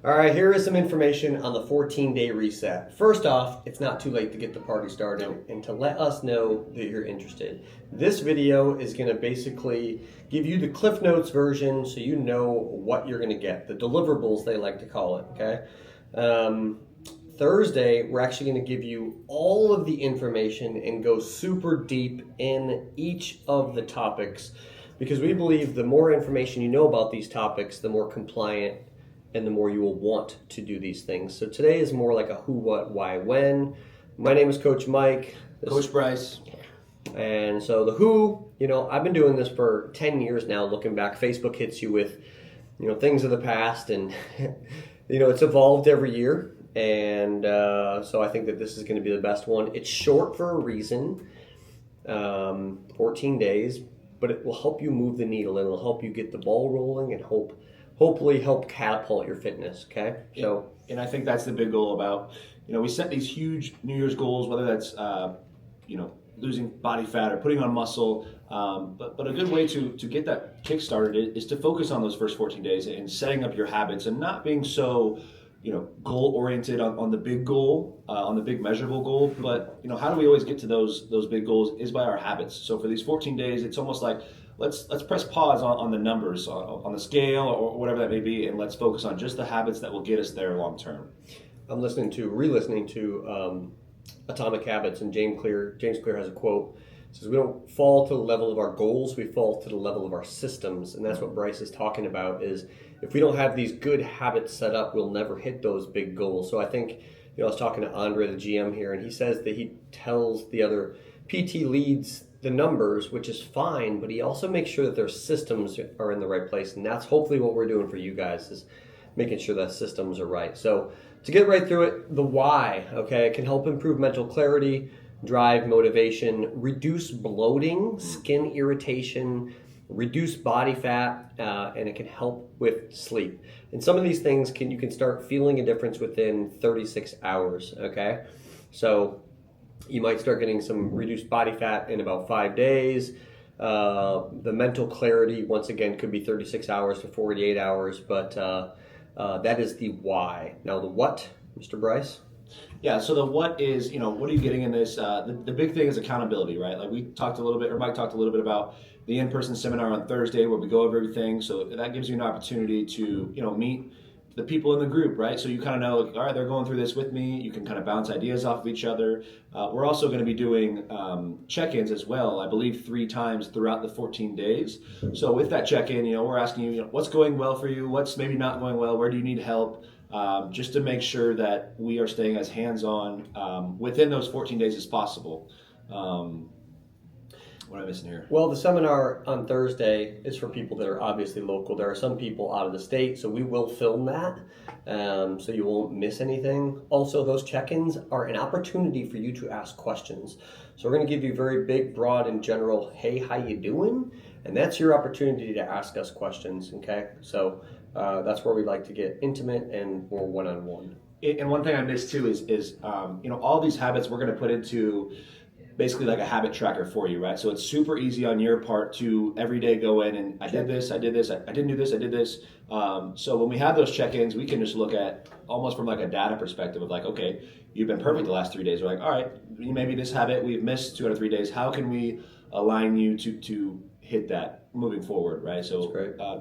All right, here is some information on the 14-day reset. First off, it's not too late to get the party started and to let us know that you're interested. This video is going to basically give you the Cliff Notes version so you know what you're going to get, the deliverables they like to call it, okay? Thursday, we're actually going to give you all of the information and go super deep in each of the topics because we believe the more information you know about these topics, the more compliant and the more you will want to do these things. So today is more like a who, what, why, when. My name is Coach Mike. Coach Bryce. And so the who, I've been doing this for 10 years now, looking back. Facebook hits you with, things of the past and, it's evolved every year. And so I think that this is going to be the best one. It's short for a reason, 14 days, but it will help you move the needle and it'll help you get the ball rolling and hopefully help catapult your fitness, okay? So, and I think that's the big goal about, we set these huge New Year's goals, whether that's, losing body fat or putting on muscle. But a good way to get that kick started is to focus on those first 14 days and setting up your habits and not being so, goal oriented on the big goal, on the big measurable goal. But, how do we always get to those big goals is by our habits. So for these 14 days, it's almost like, let's press pause on the numbers, on the scale or whatever that may be, and let's focus on just the habits that will get us there long term. I'm re-listening to Atomic Habits, and James Clear has a quote. It says, we don't fall to the level of our goals, we fall to the level of our systems. And that's what Bryce is talking about, is if we don't have these good habits set up, we'll never hit those big goals. So I think, I was talking to Andre, the GM here, and he says that he tells the other PT leads the numbers, which is fine, but he also makes sure that their systems are in the right place. And that's hopefully what we're doing for you guys, is making sure that systems are right. So to get right through it, the why, okay, it can help improve mental clarity, drive motivation, reduce bloating, skin irritation, reduce body fat, and it can help with sleep. And some of these things you can start feeling a difference within 36 hours, okay? So you might start getting some reduced body fat in about 5 days. The mental clarity, once again, could be 36 hours to 48 hours, but that is the why. Now the what, Mr. Bryce? Yeah, so the what is, what are you getting in this? The big thing is accountability, right? Like Mike talked a little bit about the in-person seminar on Thursday where we go over everything. So that gives you an opportunity to, meet the people in the group, right? So you kind of know, like, all right, they're going through this with me. You can kind of bounce ideas off of each other. We're also going to be doing check-ins as well, I believe 3 times throughout the 14 days. So with that check-in, we're asking you, what's going well for you? What's maybe not going well? Where do you need help? Just to make sure that we are staying as hands-on within those 14 days as possible. What am I missing here? Well, the seminar on Thursday is for people that are obviously local. There are some people out of the state, so we will film that, so you won't miss anything. Also, those check-ins are an opportunity for you to ask questions. So we're going to give you very big, broad, and general, hey, how you doing? And that's your opportunity to ask us questions, okay? So that's where we like to get intimate and more one-on-one. And one thing I missed too is all these habits we're going to put into basically like a habit tracker for you, right? So it's super easy on your part to every day go in and I did this, I didn't do this, I did this. So when we have those check-ins, we can just look at almost from like a data perspective of like, okay, you've been perfect the last 3 days. We're like, all right, maybe this habit we've missed 2 out of 3 days. How can we align you to hit that moving forward, right? So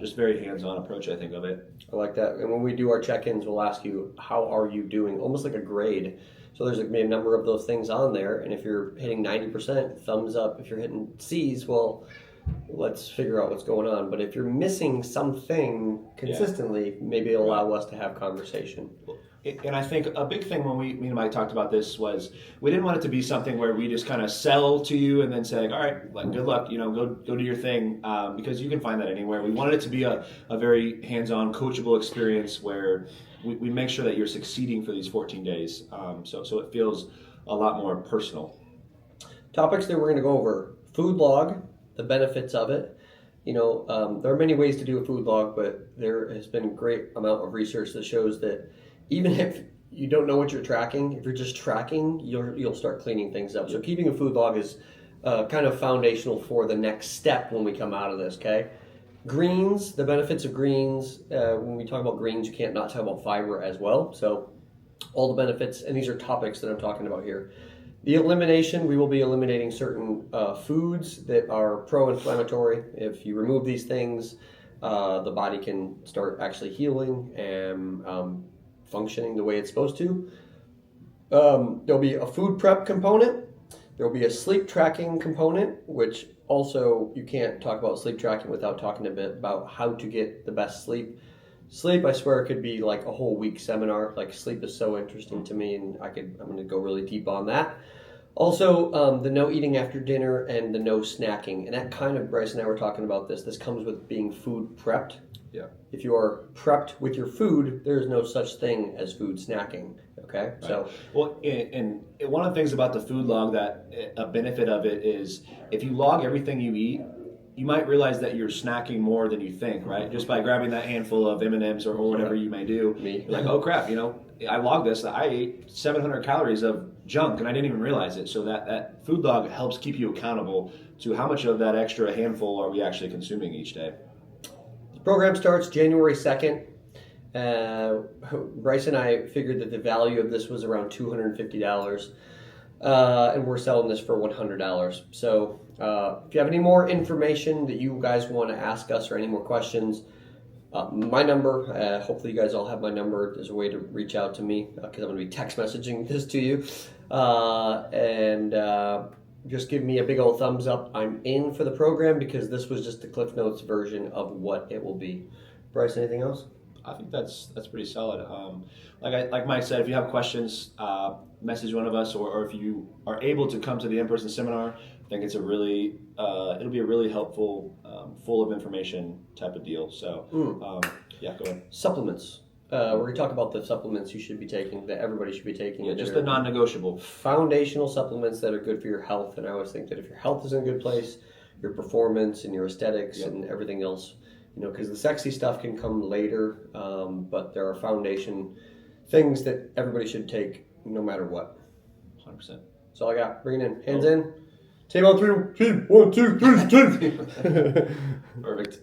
just very hands-on approach, I think, of it. I like that. And when we do our check-ins, we'll ask you, how are you doing? Almost like a grade. So there's going to be a number of those things on there. And if you're hitting 90%, thumbs up. If you're hitting C's, well, let's figure out what's going on. But if you're missing something consistently, maybe it'll allow us to have conversation. And I think a big thing when me and Mike talked about this was we didn't want it to be something where we just kind of sell to you and then say, all right, like, good luck, go do your thing, because you can find that anywhere. We wanted it to be a very hands-on, coachable experience where we make sure that you're succeeding for these 14 days. So it feels a lot more personal. Topics that we're going to go over: food log, the benefits of it. There are many ways to do a food log, but there has been a great amount of research that shows that even if you don't know what you're tracking, if you're just tracking, you'll start cleaning things up. So keeping a food log is kind of foundational for the next step when we come out of this, okay? Greens, the benefits of greens. When we talk about greens, you can't not talk about fiber as well. So all the benefits, and these are topics that I'm talking about here. The elimination, we will be eliminating certain foods that are pro-inflammatory. If you remove these things, the body can start actually healing and functioning the way it's supposed to. There'll be a food prep component. There'll be a sleep tracking component, which also you can't talk about sleep tracking without talking a bit about how to get the best sleep. Sleep, I swear, could be like a whole week seminar. Like, sleep is so interesting to me, and I'm going to go really deep on that. Also, the no eating after dinner and the no snacking. And that kind of, Bryce and I were talking about this. This comes with being food prepped. Yeah. If you are prepped with your food, there is no such thing as food snacking. Okay? Right. So, well, and one of the things about the food log that a benefit of it is if you log everything you eat, you might realize that you're snacking more than you think, right? Just by grabbing that handful of M&Ms or whatever you may do. Me. You're like, oh crap, I logged this. I ate 700 calories of junk and I didn't even realize it. So that food log helps keep you accountable to how much of that extra handful are we actually consuming each day. The program starts January 2nd. Bryce and I figured that the value of this was around $250. And we're selling this for $100. So if you have any more information that you guys want to ask us or any more questions, my number, hopefully you guys all have my number. There's a way to reach out to me because I'm going to be text messaging this to you. And just give me a big old thumbs up. I'm in for the program because this was just the Cliff Notes version of what it will be. Bryce, anything else? I think that's pretty solid. Like Mike said, if you have questions, message one of us, or if you are able to come to the in-person seminar, I think it's it'll be a really helpful, full of information type of deal. So, yeah, go ahead. Supplements. We're going to talk about the supplements you should be taking, that everybody should be taking. Yeah, just the non-negotiable. Foundational supplements that are good for your health. And I always think that if your health is in a good place, your performance and your aesthetics and everything else, because the sexy stuff can come later, but there are foundation things that everybody should take no matter what. 100%. That's all I got. Bring it in. Hands in. Table on three. 1, 2, 3, 10. Perfect.